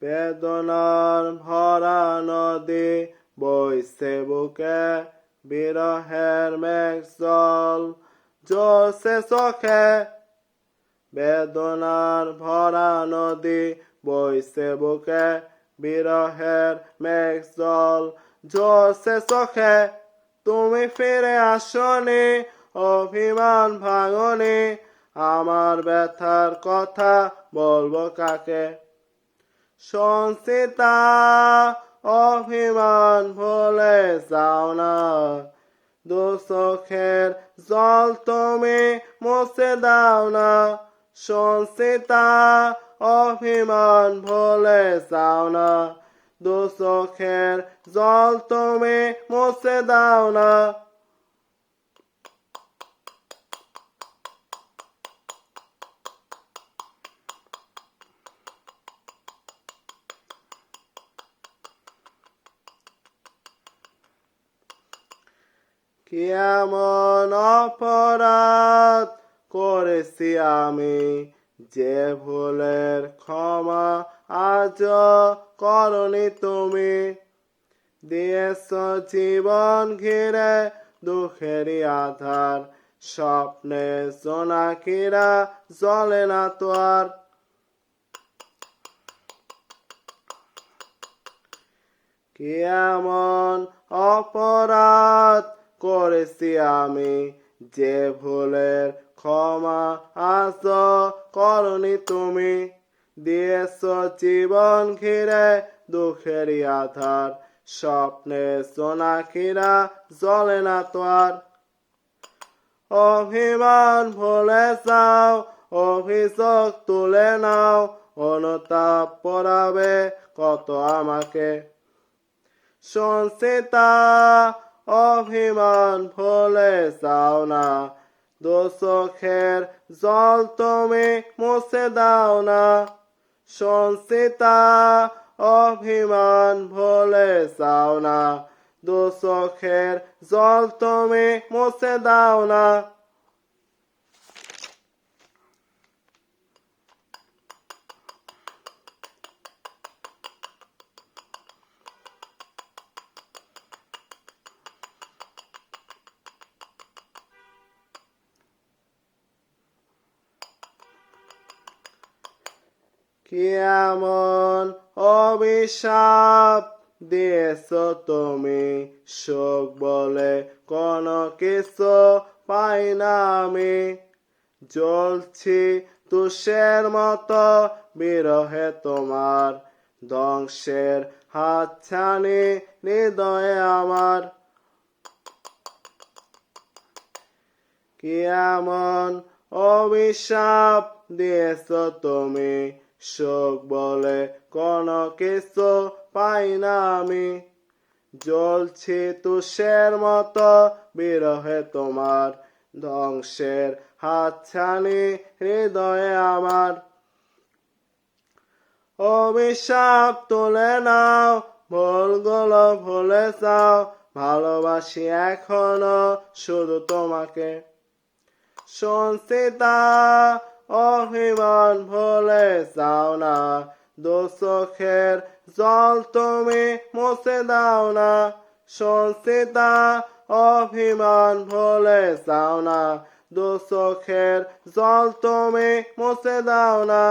বেদনার ভরা নদী বইছে বুকে, বিরহের মেঘ জল ঝরছে চোখে। বেদনার ভরা নদী বইছে বুকে, বিরহের মেঘ জল ঝরছে চোখে। তুমি ফিরে আসনি, অভিমান ভাঙনি, আমার ব্যথার কথা বলবো কাকে? সঞ্চিতা অভিমান ভুলে যাও না, দু চোখের জল তুমি মুছে দাও না। সঞ্চিতা অভিমান ভুলে যাও না, দু চোখের জল তুমি মুছে দাও না। কি এমন অপরাধ করেছি আমি, যে ভুলের ক্ষমা আজ করনি তুমি? দিয়েছ জীবন ঘিরে দুঃখেরই আধার, স্বপ্নে জোনাকিরা জ্বলে না তো আর। কি এমন অপরাধ করেছি আমি, যে ভুলের ক্ষমা আজ করনি তুমি? দিয়েছ জীবন ঘিরে দুঃখেরই আধার, স্বপ্নে জোনাকিরা জ্বলে না তো আর। অভিমান ভুলে যাও, অভিযোগ তুলে নাও, অনুতাপ পড়াবে কত আমাকে? সঞ্চিতা অভিমান ভুলে যাও না, দু চোখের জল তুমি মুছে দাও না। সঞ্চিতা অভিমান ভুলে যাও না, দু চোখের জল তুমি মুছে দাও না। কি এমন অভিশাপ দিয়েছ তুমি, সুখ বলে কোনো কিছু পাই না আমি? জ্বলছি তুষের মতো বিরহে তোমার, ধ্বংসের হাতছানি হৃদয়ে আমার। কি এমন অভিশাপ দিয়েছ তুমি, সুখ বলে কোনো কিছু পাই না আমি? জ্বলছি তুষের মতো বিরহে তোমার, ধ্বংসের হাতছানি হৃদয়ে আমার। অভিশাপ তুলে নাও, ভুলগুলো ভুলে যাও, ভালোবাসি এখনো শুধু তোমাকে। সঞ্চিতা অভিমান ভুলে যাও না, দু চোখের জল তুমি মুছে দাও না। সঞ্চিতা অভিমান ভুলে যাও না, দু চোখের জল তুমি মুছে দাও না।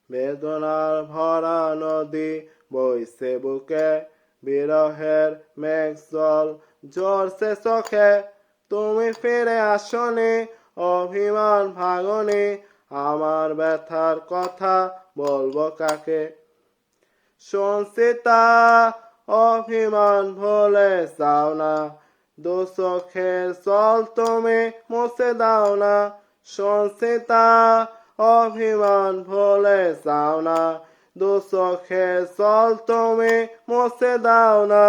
বেদনার ভরা নদী বইছে বুকে, বিরহের মেঘ জল ঝরছে চোখে। তুমি ফিরে আসনি, অভিমান ভাঙনি, আমার ব্যথার কথা বলবো কাকে? সঞ্চিতা অভিমান ভুলে যাও না, দু চোখের জল তুমি মুছে দাও না। সঞ্চিতা অভিমান ভুলে যাও না, দু চোখের জল তুমি মুছে দাও না।